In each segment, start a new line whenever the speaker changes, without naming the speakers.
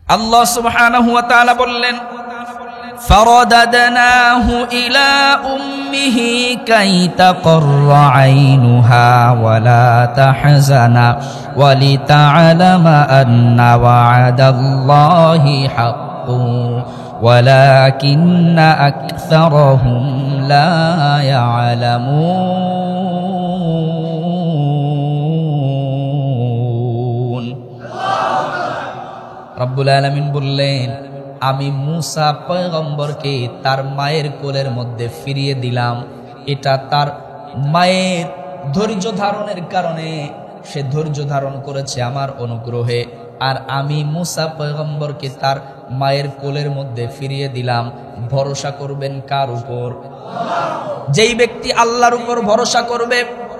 আল্লাহ সুবহানাহু ওয়া তাআলা বললেন, فرددناه إلى أمه كي تقر عينها ولا تحزن ولتعلم أن وعد الله حق ولكن أكثرهم لا يعلمون رب العالمين বললেন, আমি মুসা পয়গম্বরকে তার মায়ের কোলের মধ্যে ফিরিয়ে দিলাম। এটা তার মায়ের ধৈর্য ধারণের কারণে, সে ধৈর্য ধারণ করেছে আমার অনুগ্রহে। আর আমি মুসা পয়গম্বরকে তার মায়ের কোলের মধ্যে ফিরিয়ে দিলাম। ভরসা করবেন কার উপর? যেই ব্যক্তি আল্লাহর উপর ভরসা করবে,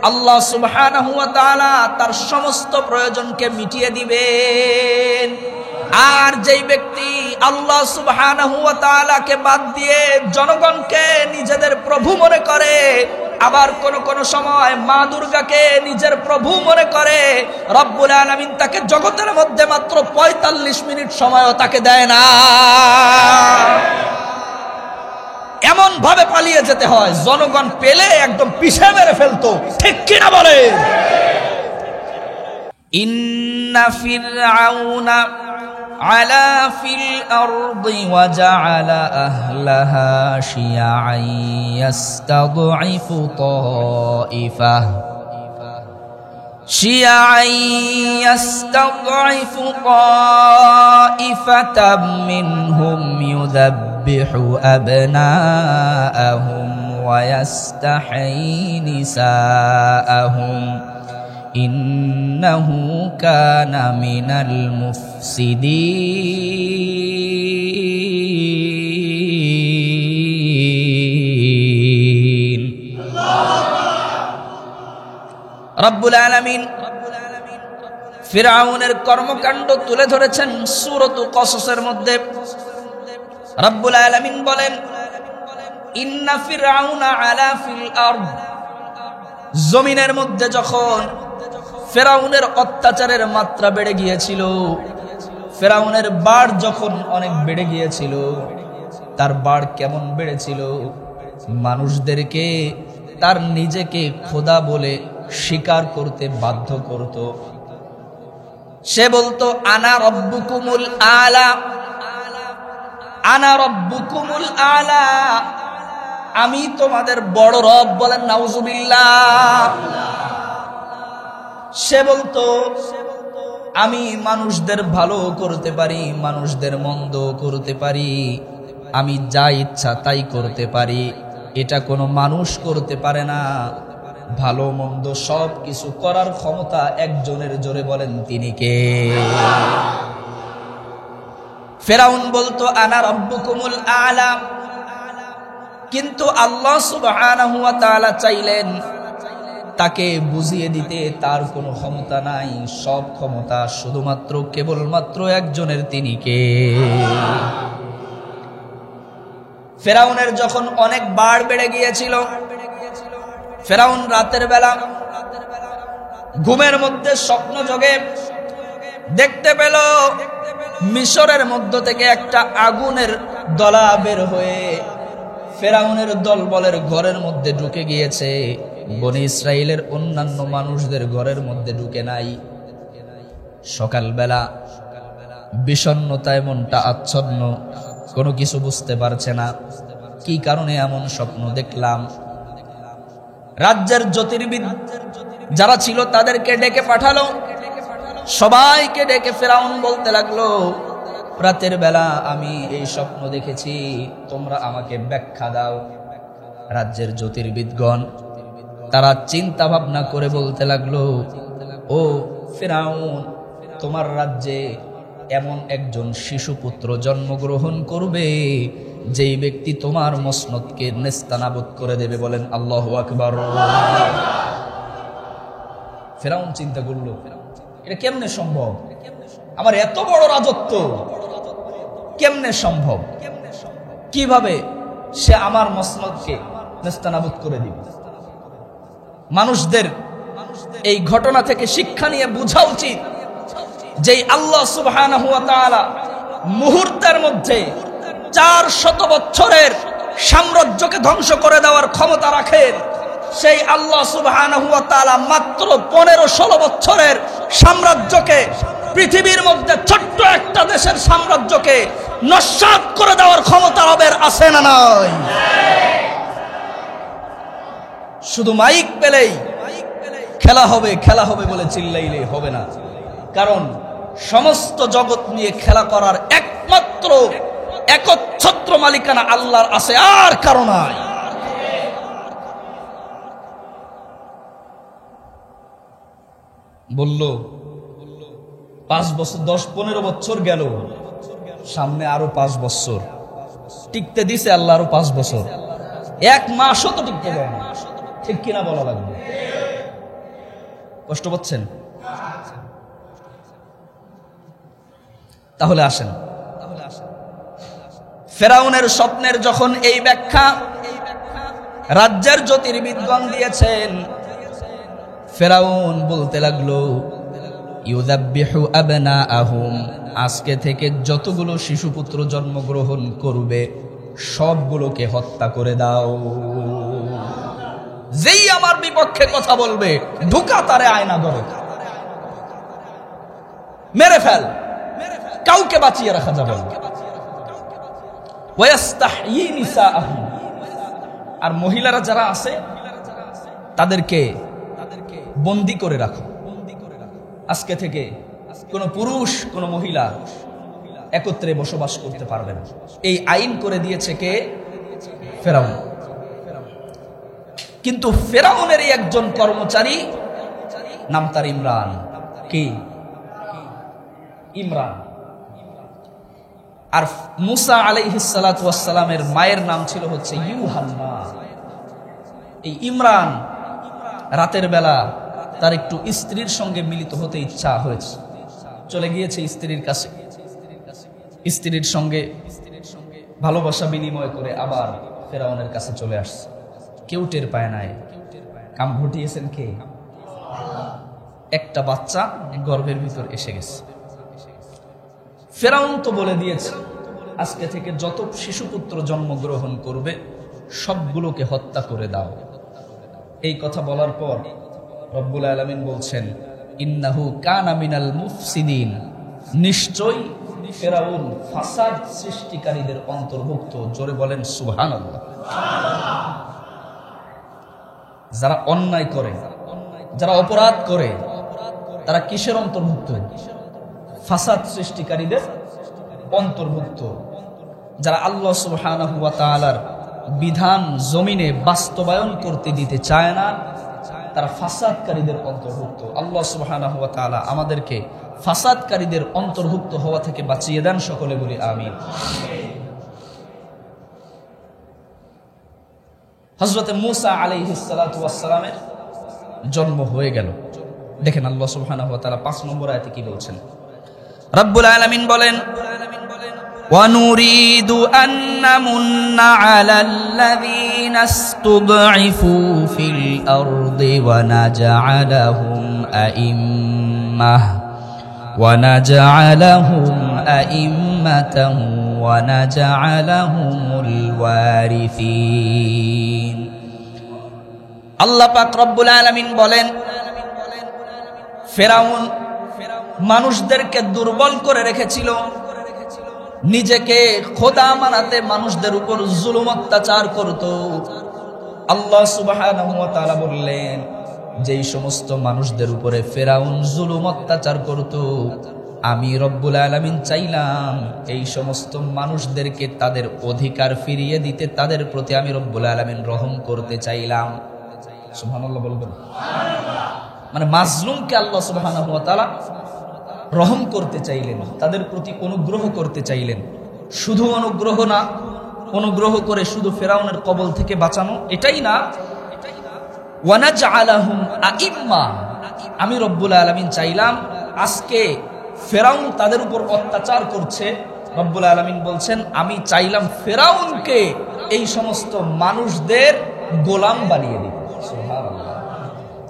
আল্লাহ সুবহানাহু ওয়া তাআলা তার সমস্ত প্রয়োজনকে মিটিয়ে দিবেন। আর যেই ব্যক্তি আল্লাহ সুবহানাহু ওয়া তাআলাকে বাদ দিয়ে জনগণকে নিজেদের প্রভু মনে করে, আবার কোন সময় মা দুর্গাকে নিজের প্রভু মনে করে, রব্বুল আলামিন তাকে জগতের মধ্যে মাত্র ৪৫ মিনিট সময়ও তাকে দেয় না। এমন ভাবে পালিয়ে যেতে হয়, জনগণ পেলে একদম পিছে মেরে ফেলতো। ঠিক কিনা বলে? ইন্না ফিরআউনা আলা ফিল আরদি ওয়া জাআলা আহলাহা শিয়াআন ইয়াস্তাদঈফু তাইফাতাম মিনহুম ইউযাব্বিহু আবনাআহুম ওয়া ইয়াস্তাহয়ী নিসাআহুম ইন্নাহু কানা মিনাল মুফসিদিন। রব্বুল আলামিন ফিরআউনের কর্মকাণ্ড তুলে ধরেছেন সূরাত কসসের মধ্যে। রব্বুল আলামিন বলেন, ইন্না ফিরআউনা আলা ফিল আরদ, জমিনের মধ্যে যখন ফেরাউনের অত্যাচারের মাত্রা বেড়ে গিয়েছিল, ফেরাউনের বাড় যখন অনেক বেড়ে গিয়েছিল, তার বাড় কেমন বেড়েছিল? মানুষদেরকে তার নিজেকে খোদা বলে স্বীকার করতে বাধ্য করত। সে বলতো, আনা রব্বুকুমুল আলা, আনা রব্বুকুমুল আলা, আমি তোমাদের বড় রব। বলেন নাউজুবিল্লাহ। সে বলতো, আমি মানুষদের ভালো করতে পারি, মানুষদের মন্দ করতে পারি, আমি যা ইচ্ছা তাই করতে পারি, এটা কোনো মানুষ করতে পারে না। ভালো মন্দ সব কিছু করার ক্ষমতা একজনের, জোরে বলেন তিনি কে? ফেরাউন বলতো, আনা রব্বুকুমুল আলা। কিন্তু আল্লাহ সুবহানাহু ওয়া তাআলা চাইলেন তাকে বুঝিয়ে দিতে তার কোনো ক্ষমতা নাই, সব ক্ষমতা শুধুমাত্র কেবলমাত্র একজনের, তিনি কে? ফেরাউনের যখন অনেক বাড় বেড়ে গিয়েছিল, ফেরাউন রাতের বেলা ঘুমের মধ্যে স্বপ্ন যোগে দেখতে পেল মিশরের মধ্য থেকে একটা আগুনের দলা বের হয়ে ফেরাউনের দলবলের ঘরের মধ্যে ঢুকে গিয়েছে। বনি ইসরাইলের অন্যান্য মানুষদের ঘরের মধ্যে ঢুকে নাই। সকালবেলা বিষণ্ণতায় মনটা আচ্ছন্ন, কোনো কিছু বুঝতে পারছে না কি কারণে এমন স্বপ্ন দেখলাম। রাজ্যের জ্যোতির্বিদ যারা ছিল তাদেরকে ডেকে পাঠালো, সবাইকে ডেকে ফেরাউন বলতে লাগলো, রাতের বেলা আমি এই স্বপ্ন দেখেছি, তোমরা আমাকে ব্যাখ্যা দাও। রাজ্যের জ্যোতির্বিদগণ তারা চিন্তা ভাবনা করে বলতে লাগলো, ও ফিরআউন, তোমার রাজ্যে এমন একজন শিশুপুত্র জন্মগ্রহণ করবে যেই ব্যক্তি তোমার মসনদকে নেস্তানাবুদ করে দেবে। বলেন আল্লাহু আকবার। ফিরআউন চিন্তা করলো, এটা কেমনে সম্ভব? আমার এত বড় রাজত্ব কেমনে সম্ভব? কিভাবে সে আমার মসনদকে নেস্তানাবুদ করে দিবে? মানুষদের এই ঘটনা থেকে শিক্ষা নিয়ে বোঝা উচিত যে আল্লাহ সুবহানাহু ওয়া তাআলা মুহূর্তের মধ্যে 400 বছরের সাম্রাজ্যকে ধ্বংস করে দেওয়ার ক্ষমতা রাখেন, সেই আল্লাহ সুবহানাহু ওয়া তাআলা মাত্র 15-16 বছরের সাম্রাজ্যকে, পৃথিবীর মধ্যে ছোট্ট একটা দেশের সাম্রাজ্যকে নস্যাৎ করে দেওয়ার ক্ষমতা রবের আছে না নাই? শুধু মাইক পেলেই খেলা হবে বলে চিল্লাইলে হবে না, কারণ সমস্ত জগৎ নিয়ে খেলা করার একমাত্র একচ্ছত্র মালিকানা আল্লাহর আছে, আর কারো নাই। বলল 5 বছর, 10-15 বছর গেল, সামনে আরো 5 বছর টিকতে দিছে আল্লাহ, আরো 5 বছর, 1 মাসও তো টিকতে দেয় না, ঠিক কিনা বলা লাগবে? কষ্ট পাচ্ছেন? তাহলে আসেন, ফেরাউনের স্বপ্নের যখন এই ব্যাখ্যা রাজ্যের জ্যোতির্বিদগণ দিয়েছেন, ফেরাউন বলতে লাগলো, ইউযাব্বিহু আবনাআহুম, আজকে থেকে যতগুলো শিশুপুত্র জন্মগ্রহণ করবে সবগুলোকে হত্যা করে দাও। যেই আমার বিপক্ষে কথা বলবে ঢুকা তারে আয়না ধরে মেরে ফেল, কাউকে বাঁচিয়ে রাখা যাবে না। ওয়াস্তাহয়ী নিসাআহুম, আর মহিলারা যারা আছে তাদেরকে বন্দী করে রাখো। আজকে থেকে কোন পুরুষ কোন মহিলা একত্রে বসবাস করতে পারবে না। এই আইন করে দিয়েছে কে? ফেরাউন। কিন্তু ফেরাউনেরই একজন কর্মচারী, নাম তার ইমরান। কি? ইমরান। আর মুসা আলাইহিস সালাতু ওয়াস সালামের মায়ের নাম ছিল হচ্ছে ইউহান্না। এই ইমরান রাতের বেলা তার একটু স্ত্রীর সঙ্গে মিলিত হতে ইচ্ছা হয়েছে, চলে গিয়েছে স্ত্রীর কাছে, স্ত্রীর সঙ্গে ভালোবাসা বিনিময় করে আবার ফেরাউনের কাছে চলে আসছে। কেউ টের পায় নাই। কাম ঘটিয়েছেন কে? একটা বাচ্চা গর্ভের ভিতর এসে গেছে। ফেরাউন তো বলে দিয়েছে আজকে থেকে যত শিশুপুত্র জন্মগ্রহণ করবে সবগুলোকে হত্যা করে দাও। এই কথা বলার পর রব্বুল আলামিন বলছেন, ইন্নাহু কানা মিনাল মুফসিদিন, নিশ্চয়ই ফেরাউন ফাসাদ সৃষ্টিকারীদের অন্তর্ভুক্ত। জোরে বলেন সুবহানাল্লাহ। যারা অন্যায় করে, যারা অপরাধ করে, তারা কিসের অন্তর্ভুক্ত? ফাসাদ সৃষ্টিকারীদের অন্তর্ভুক্ত। যারা আল্লাহ সুবহানাহু ওয়া তাআলার বিধান জমিনে বাস্তবায়ন করতে দিতে চায় না, তারা ফাসাদকারীদের অন্তর্ভুক্ত। আল্লাহ সুবহানাহু ওয়া তাআলা আমাদেরকে ফাসাদকারীদের অন্তর্ভুক্ত হওয়া থেকে বাঁচিয়ে দেন, সকলে বলি আমিন। হযরত মুসা আলাইহিস সালাতু ওয়াস সালামের জন্ম হয়ে গেল। দেখেন আল্লাহ সুবহানাহু ওয়া তাআলা 5 নম্বর আয়াতে কি বলছেন। রব্বুল আলামিন বলেন, وَنُرِيدُ أَن نَّمُنَّ عَلَى الَّذِينَ اسْتُضْعِفُوا فِي الْأَرْضِ وَنَجْعَلَهُمْ أَئِمَّةً وَنَجْعَلَهُمُ الْوَارِثِينَ। আল্লাহ পাক রব্বুল আলামিন বলেন, ফেরাউন মানুষদেরকে দুর্বল করে রেখেছিল, নিজেকে খোদা মানাতে মানুষদের উপর জুলুম অত্যাচার করত। আল্লাহ সুবহানাহু ওয়া তাআলা বললেন, যেই সমস্ত মানুষদের উপরে ফেরাউন জুলুম অত্যাচার করত, আমি রব্বুল আলামিন চাইলাম এই সমস্ত মানুষদেরকে তাদের অধিকার ফিরিয়ে দিতে, তাদের প্রতি আমি রব্বুল আলামিন রহম করতে চাইলাম। সুবহানাল্লাহ বলবেন। মানে মাজলুমকে আল্লাহ সুবহানাহু ওয়া তাআলা রহম করতে চাইলেন, তাদের প্রতি অনুগ্রহ করতে চাইলেন। শুধু অনুগ্রহ না, অনুগ্রহ করে শুধু ফেরাউনের কবল থেকে বাঁচানো এটাই না, ওয়ানাজআলাহুম আইম্মা, আমি রব্বুল আলামিন চাইলাম আজকে ফেরাউন তাদের উপর অত্যাচার করছে, রব্বুল আলামিন বলছেন আমি চাইলাম ফেরাউনকে এই সমস্ত মানুষদের গোলাম বানিয়ে দিতে। সুবহানাল্লাহ।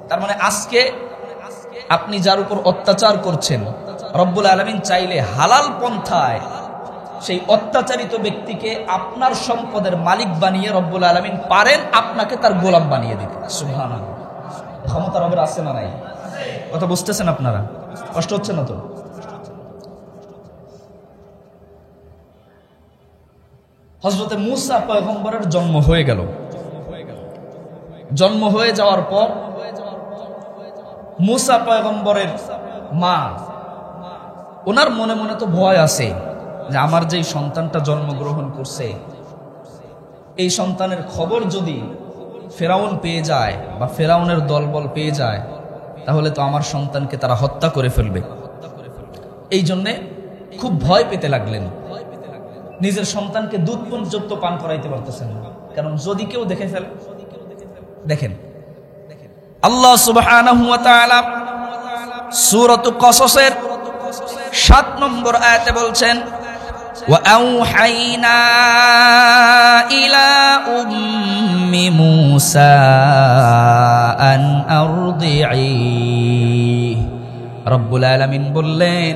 তার মানে আজকে আপনি যার উপর অত্যাচার করছেন, রব্বুল আলামিন চাইলে হালাল পন্থায় সেই অত্যাচারিত ব্যক্তিকে আপনার সম্পদের মালিক বানিয়ে রব্বুল আলামিন পারেন আপনাকে তার গোলাম বানিয়ে দিতে। সুবহানাল্লাহ। ক্ষমতা রবের আছে না নাই? কথা বুঝতেছেন আপনারা? কষ্ট হচ্ছে না তো? হযরতে মূসা পয়গম্বরের জন্ম হয়ে গেল। জন্ম হয়ে যাওয়ার পর মূসা পয়গম্বরের মা, ওনার মনে মনে তো ভয় আছে যে আমার যেই সন্তানটা জন্মগ্রহণ করছে, এই সন্তানের খবর যদি ফেরাউন পেয়ে যায় বা ফেরাউনের দলবল পেয়ে যায়, তাহলে তো আমার সন্তানকে তারা হত্যা করে ফেলবে। এই জন্যে খুব ভয় পেতে লাগলেন। নিজের সন্তানকে দুধ পর্যন্ত পান করাইতে পারতেছেন না, কারণ যদি কেউ দেখে ফেলে। দেখেন আল্লাহ সুবহানাহু ওয়া তাআলা সূরাত কসসের 7 নম্বর আয়াতে বলছেন, ওয়া আওহাইনা ইলা উম্মি মূসা আন আরদিঈ। রব্বুল আলামিন বললেন,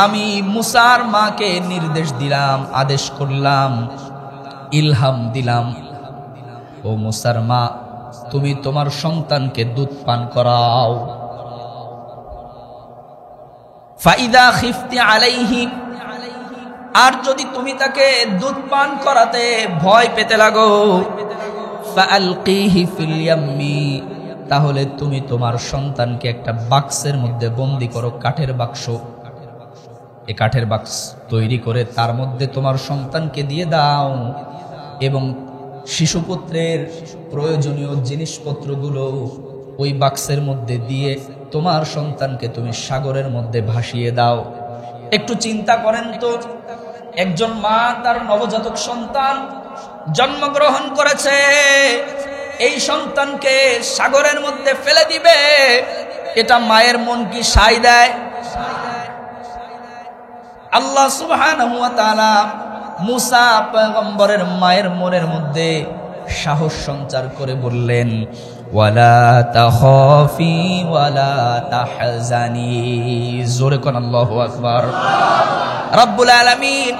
আমি মূসার মাকে নির্দেশ দিলাম, আদেশ করলাম, ইলহাম দিলাম, ও মূসার মা, তুমি তোমার সন্তানকে দুধ পান করাও। ফাইদা খিফতি আলাইহি, আর যদি তুমি তাকে দুধ পান করাতে ভয় পেতে লাগো, ফাআলকিহি ফিল ইয়াম্মি, তাহলে তুমি তোমার সন্তানকে একটা বাক্সের মধ্যে বন্দী করো, কাঠের বাক্স। এই কাঠের বাক্স তৈরি করে তার মধ্যে তোমার সন্তানকে দিয়ে দাও, এবং শিশুপুত্রের প্রয়োজনীয় জিনিসপত্রগুলো ওই বাক্সের মধ্যে দিয়ে তোমার সন্তানকে তুমি সাগরের মধ্যে ভাসিয়ে দাও। একটু চিন্তা করেন তো, একজন মা তার নবজাতক সন্তান জন্মগ্রহণ করেছে, এই সন্তানকে সাগরের মধ্যে ফেলে দিবে, এটা মায়ের মন কি সায় দেয়? আল্লাহ সুবহানাহু ওয়া তাআলা মূসা পয়গম্বরের মায়ের মনের মধ্যে সাহস সঞ্চার করে বললেন, ওয়ালা তাখাফি ওয়ালা তাহজানি। জোরে কোন আল্লাহু আকবার। রব্বুল আলামিন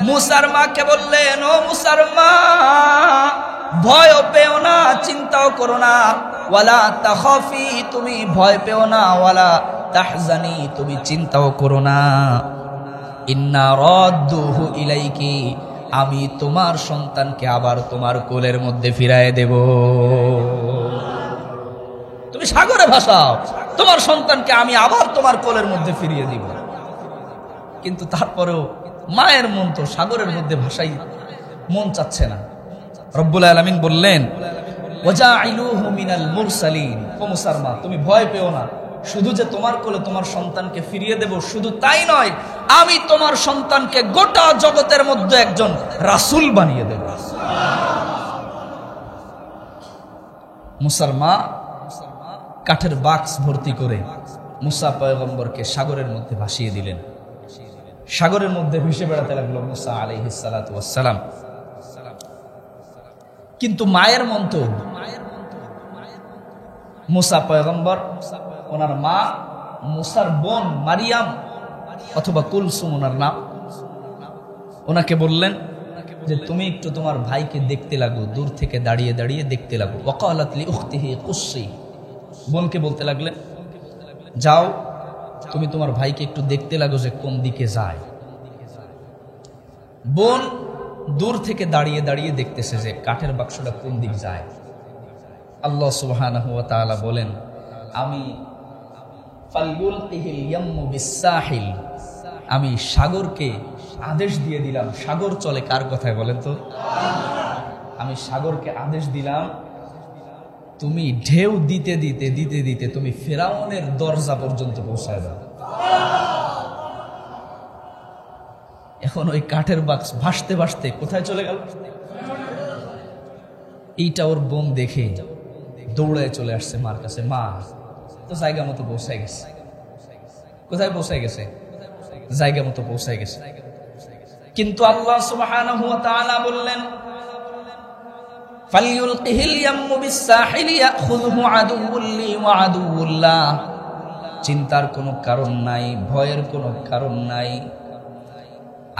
মূসার মাকে বললেন, ও মূসার মা, ভয় পেও না, চিন্তাও করো না, ওয়ালা তাখাফি, তুমি ভয় পেও না, ওয়ালা তাহজানি, তুমি চিন্তাও করো না, ইন্না রাদ্দুহু ইলাইকি, আমি তোমার সন্তানকে আবার তোমার কোলের মধ্যে ফিরায় দেব। তুমি সাগরে ভাসাও, তোমার সন্তানকে আমি আবার তোমার কোলের মধ্যে ফিরিয়ে দিব। কিন্তু তারপরেও মায়ের মন তো সাগরের মধ্যে ভাসাই মন চাচ্ছে না। রব্বুল আলামিন বললেন, ওয়াজাইলুহু মিনাল মুরসালিন, ও মূসার মা, তুমি ভয় পেও না, শুধু যে তোমার কোলে তোমার সন্তানকে ফিরিয়ে দেব শুধু তাই নয়, আমি তোমার সন্তানকে গোটা জগতের মধ্যে একজন রাসূল বানিয়ে দেব। মূসার মা কাঠের বাক্স ভর্তি করে মূসা পয়গম্বরকে সাগরের মধ্যে ভাসিয়ে দিলেন। সাগরের মধ্যে ভেসে বেড়াতে লাগলো মূসা আলাইহিস সালাতু ওয়াস সালাম। কিন্তু মায়ের মন তো, মূসা পয়গম্বর, ওনার মা, মূসার বোন মারিয়াম অথবা কুলসুম ওনার নাম, ওনাকে বললেন যে তুমি একটু তোমার ভাইকে দেখতে লাগো, দূর থেকে দাঁড়িয়ে দাঁড়িয়ে দেখতে লাগো। ওয়াকালাত লি উখতিহি কুসি, বোনকে বলতে লাগলেন, যাও তুমি তোমার ভাইকে একটু দেখতে লাগো যে কোন দিকে যায়। বোন দূর থেকে দাঁড়িয়ে দাঁড়িয়ে দেখতেছে যে কাঠের বাক্সটা কোন দিক যায়। আল্লাহ সুবহানাহু ওয়া তাআলা বলেন, আমি ফালয়ুলকিহিল ইয়াম্মু বিসাহিল, আমি সাগরকে আদেশ দিয়ে দিলাম। সাগর চলে কার কথায় বলেন তো? আমি সাগরকে আদেশ দিলাম, তুমি ঢেউ দিতে দিতে দিতে দিতে তুমি ফেরাউনের দরজা পর্যন্ত পৌঁছায় দাও। এখন ওই কাঠের বাক্স ভাসতে ভাসতে কোথায় চলে গেল? এইটা ওর বোন দেখে দৌড়ায় চলে আসছে মার কাছে। মা তো জায়গা মতো পৌঁছায় গেছে। কোথায় পৌঁছায় গেছে? জায়গা মতো পৌঁছায় গেছে। কিন্তু আল্লাহ সুবহানাহু ওয়া তাআলা বললেন, ফালইউলকিহিল ইয়াম্মু বিসাহিলি ইয়াখুযুহু আদুউল লি ওয়া আদুউল্লাহ। চিন্তার কোনো কারণ নাই, ভয়ের কোনো কারণ নাই।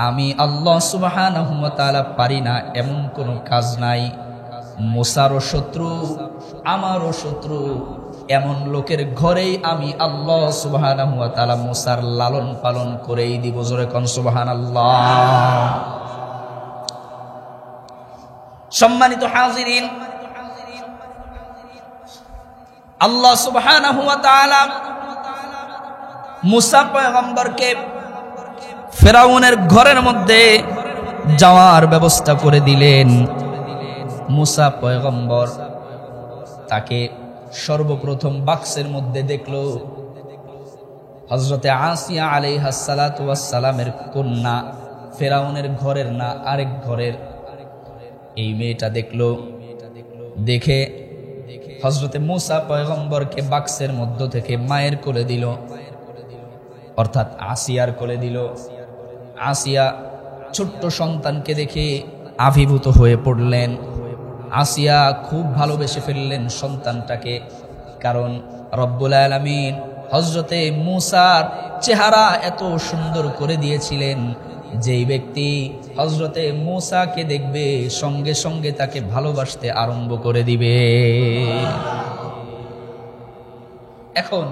আমি আল্লাহ সুবহানাহু ওয়া তাআলা পারি না এমন কোনো কাজ নাই। মুসারও শত্রু, আমারও শত্রু, এমন লোকের ঘরেই আমি আল্লাহ সুবহানাহু ওয়া তাআলা মুসার লালন পালন করেই দিব। জোরে কোন সুবহানাল্লাহ। সম্মানিত হাজিরিন, আল্লাহ সুবহানাহু ওয়া তাআলা মুসা পয়গম্বরকে ফেরাউনের ঘরের মধ্যে যাওয়ার ব্যবস্থা করে দিলেন। মুসা পয়গম্বর তাকে সর্বপ্রথম বাক্সের মধ্যে দেখলো হযরতে আসিয়া আলাইহিস সালাতু ওয়াস সালামের কন্যা, ফেরাউনের ঘরের না আরেক ঘরের এই মেয়েটা দেখলো। দেখে হযরতে মুসা পয়গম্বরকে বাক্সের মধ্য থেকে মায়ের কোলে দিল, অর্থাৎ আসিয়ার কোলে দিল। আসিয়া ছোট্ট সন্তানকে দেখে আবির্ভূত হয়ে পড়লেন। আসিয়া খুব ভালোবেসে ফেললেন সন্তানটাকে, কারণ রব্বুল আলামিন হযরতে মুসার চেহারা এত সুন্দর করে দিয়েছিলেন, যেই ব্যক্তি হযরতে মুসাকে দেখবে সঙ্গে সঙ্গে তাকে ভালোবাসতে আরম্ভ করে দিবে। এখন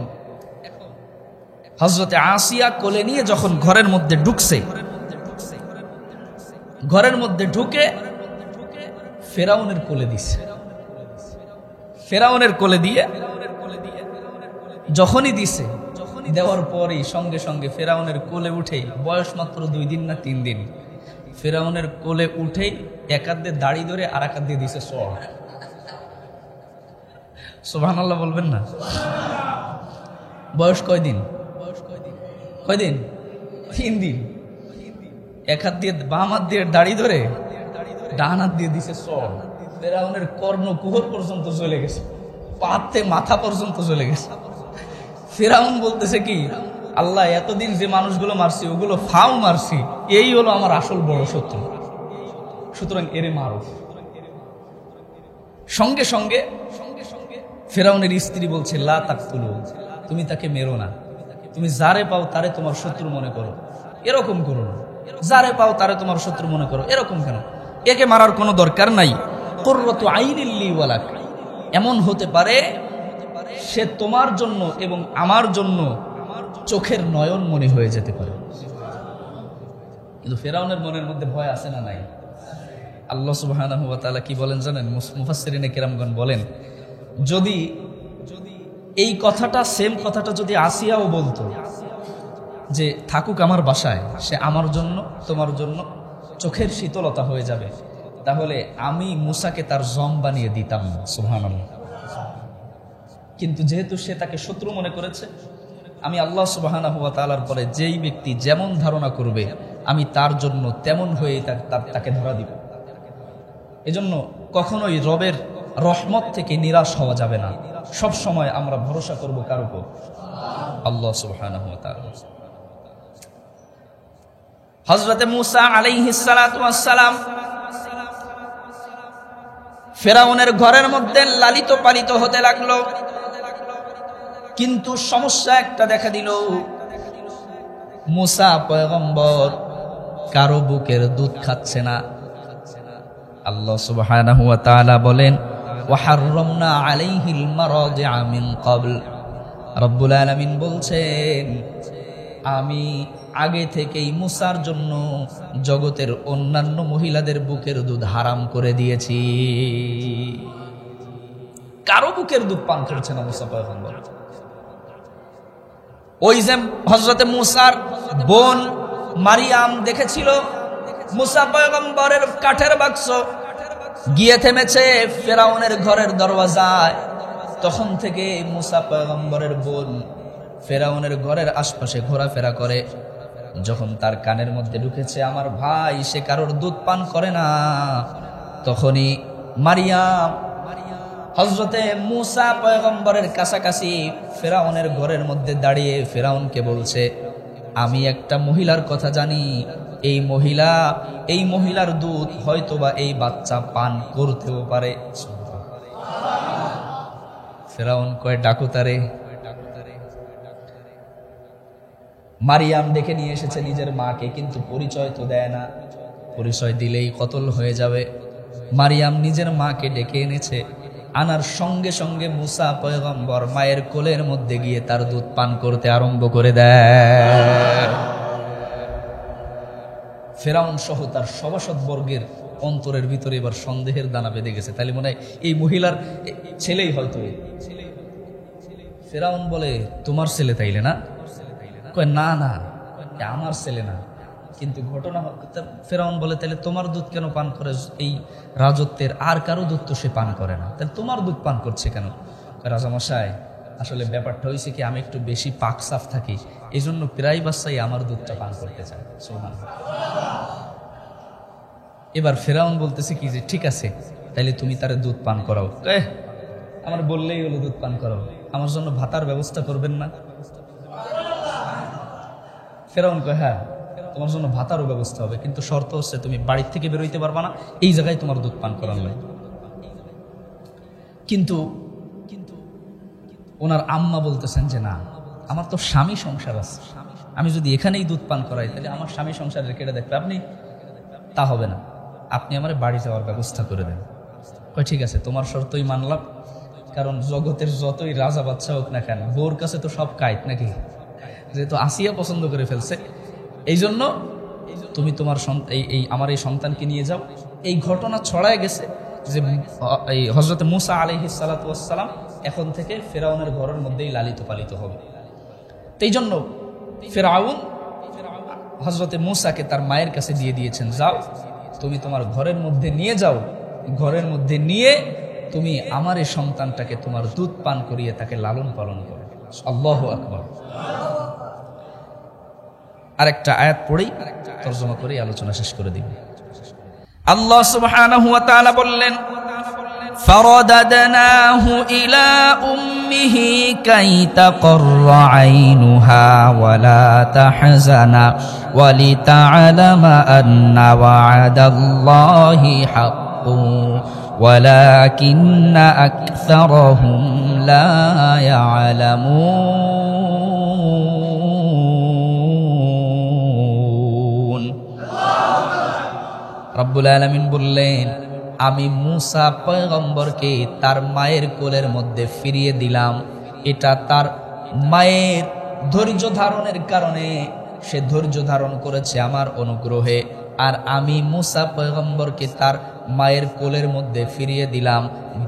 হযরতে আসিয়া কোলে নিয়ে যখন ঘরের মধ্যে ঢুকছে, ঘরের মধ্যে ঢুকে ফেরাউনের কোলে দিছে। ফেরাউনের কোলে দিয়ে যখনই দিছে, দেওয়ার পরই সঙ্গে সঙ্গে ফেরাউনের কোলে উঠেই, বয়স মাত্র 2 দিন না 3 দিন, ফেরাউনের কোলে উঠেই এক হাত দিয়ে দাড়ি ধরে আর এক হাত দিয়ে দিছে সর। সুবহানাল্লাহ বলবেন না? বয়স কয়দিন? 3 দিন। এক হাত দিয়ে বাম হাত দিয়ে দাড়ি ধরে ডান হাত দিয়ে দিছে সর। ফেরাউনের কর্ণকুহর পর্যন্ত চলে গেছে, পাতে মাথা পর্যন্ত চলে গেছে। ফেরাউন বলতেছে কি, আল্লাহ এতদিন যে মানুষগুলো মারছি ওগুলো ফাও মারছি, এই হলো আমার আসল বড় শত্রু, সুতরাং এরে মারো। সঙ্গে সঙ্গে ফেরাউনের স্ত্রী বলছে, লা তাকতুলু, তুমি তাকে মেরো না, তুমি যারে পাও তারে তোমার শত্রু মনে করো, এরকম করো না। যারে পাও তারে তোমার শত্রু মনে করো, এরকম কেন? একে মারার কোনো দরকার নাই। কুররাতু আইনিল লি ওয়া লাক, এমন হতে পারে সে তোমার জন্য এবং আমার জন্য চোখের নয়ন মনে হয়ে যেতে পারে। কিন্তু ফেরাউনের মনের মধ্যে ভয় আছে না নাই? আল্লাহ সুবহানাহু ওয়া তাআলা কি বলেন জানেন? মুফাসসিরিনে কেরামগণ বলেন, যদি এই কথাটা, সেম কথাটা যদি আসিয়াও বলতো যে থাকুক আমার বাসায়, সে আমার জন্য তোমার জন্য চোখের শীতলতা হয়ে যাবে, তাহলে আমি মুসাকে তার জম বানিয়ে দিতাম না। সুবহানাল্লাহ। কিন্তু যেহেতু সে তাকে শত্রু মনে করেছে, আমি আল্লাহ সুবহানাহু ওয়া তাআলার পরে যেই ব্যক্তি যেমন ধারণা করবে আমি তার জন্য তেমন হয়ে তাকে ধরা দিব। এজন্য কখনোই রবের রহমত থেকে নিরাশ হওয়া যাবে না। সব সময় আমরা ভরসা করব কার উপর? আল্লাহ সুবহানাহু ওয়া তাআলা। হযরতে মুসা আলাইহিস সালাতু ওয়াস সালাম ফেরাউনের ঘরের মধ্যে লালিত পালিত হতে লাগলো, কিন্তু সমস্যা একটা দেখা দিল। মুসা পয়গম্বর কারো বুকের দুধ খাচ্ছে না। আল্লাহ সুবহানাহু ওয়া তাআলা বলেন, ওয়া হাররামনা আলাইহিল মারাজিআ মিন ক্বাবল, রব্বুল আলামিন বলছেন আমি আগে থেকেই মুসার জন্য জগতের অন্যান্য মহিলাদের বুকের দুধ হারাম করে দিয়েছি। কারো বুকের দুধ পান করছে না মুসা পয়গম্বর। ওই যে হযরতে মুসার বোন মারিয়াম দেখেছিল মুসা পয়গম্বরের কাঠের বাক্স গিয়ে থেমেছে ফেরাউনের ঘরের দরওয়াজায়, তখন থেকে মুসা পয়গম্বরের বোন ফেরাউনের ঘরের আশপাশে ঘোরাফেরা করে। যখন তার কানের মধ্যে ঢুকেছে আমার ভাই সে কারোর দুধ পান করে না, তখনই মারিয়াম হযরতে মুসা পয়গম্বরের কাছাকাছি ফেরাউনের ঘরের মধ্যে দাঁড়িয়ে ফেরাউনকে বলছে, আমি একটা মহিলার কথা জানি, এই মহিলার দুধ হয়তোবা এই বাচ্চা পান করতেও পারে। ফেরাউন কয়, ডাকো তারে। মারিয়াম ডেকে নিয়ে এসেছে নিজের মাকে, কিন্তু পরিচয় তো দেয় না, পরিচয় দিলেই কতল হয়ে যাবে। মারিয়াম নিজের মাকে ডেকে এনেছে, আনার সঙ্গে সঙ্গে মুসা পয়গম্বর মায়ের কোলের মধ্যে গিয়ে তার দুধ পান করতে আরম্ভ করে দেয়। ফেরাউন সহ তার সভাসদবর্গের অন্তরের ভিতরে এবার সন্দেহের দানা বেঁধে গেছে, তাহলে মনে হয় এই মহিলার ছেলেই হয়তো। ফেরাউন বলে, তোমার ছেলে তাইলে না? কয়, না না, আমার ছেলে না। কিন্তু ঘটনা, ফেরাউন বলে, তাহলে তোমার দুধ কেন পান করে? এই রাজত্বের আর কারো দুধ তো সে পান করে না, তাহলে তোমার দুধ পান করছে কেন? রাজামশাই, আসলে ব্যাপারটা হয়েছে কি, আমি একটু বেশি পাক সাফ থাকি, এই জন্য প্রায় বাচ্চাই আমার দুধটা পান করতে চায়। এবার ফেরাউন বলতেছে কি যে, ঠিক আছে, তাইলে তুমি তারে দুধ পান করাও। আমার বললেই হলো দুধ পান করাও, আমার জন্য ভাতার ব্যবস্থা করবেন না? ফেরাউন কয়, হ্যাঁ, তোমার জন্য ভাতারও ব্যবস্থা হবে, কিন্তু শর্ত হচ্ছে তুমি বাড়ির থেকে বেরোইতে পারবা না, এই জায়গায় তোমার দুধ পান করানো হয়। কিন্তু ওনার আম্মা বলতেছেন যে, না, আমার তো স্বামী সংসার আছে, আমি যদি এখানেই দুধ পান করাই তাহলে আমার স্বামী সংসারের কেটে দেখবে, আপনি তা হবে না, আপনি আমার বাড়ি যাওয়ার ব্যবস্থা করে দেন। কয়, ঠিক আছে, তোমার শর্তই মানলাম, কারণ জগতের যতই রাজা বাচ্চা হোক না কেন, বোর কাছে তো সব কাইট নাকি, যেহেতু আসিয়া পছন্দ করে ফেলছে, এই জন্য তুমি তোমার আমার এই সন্তানকে নিয়ে যাও। এই ঘটনা ছড়ায় গেছে যে এই হযরত মুসা আলাইহিস সালাতু ওয়াস সালাম এখন থেকে ফেরাউনের ঘরের মধ্যেই লালিত পালিত হবে। এই জন্য ফেরাউন হযরত মুসাকে তার মায়ের কাছে দিয়ে দিয়েছেন, যাও তুমি তোমার ঘরের মধ্যে নিয়ে যাও, ঘরের মধ্যে নিয়ে তুমি আমার এই সন্তানটাকে তোমার দুধ পান করিয়ে তাকে লালন পালন করো। আল্লাহু আকবার। আরেকটা আয়াত পড়েই তরজমা করে আলোচনা শেষ করে দিব। আল্লাহ সুবহানাহু ওয়া তাআলা বললেন, ফারাদাদনাহু ইলা উম্মিহি কাই তাকররা আইনুহা ওয়া লা তাহজানা ওয়া লিতা'লামা আন্না ওয়া'দাল্লাহি হাক্কুন ওয়ালাকিন্না আকসারাহুম লা ইয়া'লামুন। রব্বুল আলামিন বললেন, আমি মুসা পয়গম্বরকে তার মায়ের কোলের মধ্যে ফিরিয়ে দিলাম। এটা তার মায়ের ধৈর্য ধারণের কারণে, সে ধৈর্য ধারণ করেছে আমার অনুগ্রহে। আর আমি মুসা পয়গম্বরকে তার মায়ের কোলের মধ্যে ফিরিয়ে দিলাম।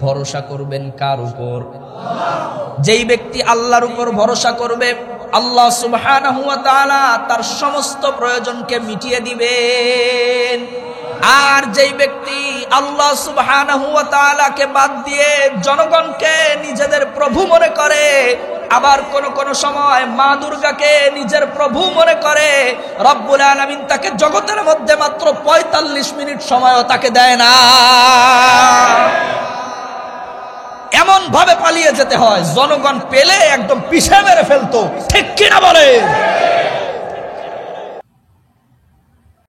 ভরসা করবেন কার উপর? যেই ব্যক্তি আল্লাহর উপর ভরসা করবে, আল্লাহ সুবহানাহু ওয়া তাআলা তার সমস্ত প্রয়োজনকে মিটিয়ে দিবেন। আর যেই ব্যক্তি আল্লাহ সুবহানাহু ওয়া তাআলাকে বাদ দিয়ে জনগণকে নিজেদের প্রভু মনে করে, আবার কোন সময় মা দুর্গাকে নিজের প্রভু মনে করে, রব্বুল আলামিন তাকে জগতের মধ্যে মাত্র ৪৫ মিনিট সময়ও তাকে দেয় না। এমন ভাবে পালিয়ে যেতে হয়, জনগণ পেলে একদম পিছে মেরে ফেলতো, ঠিক কিনা বলে?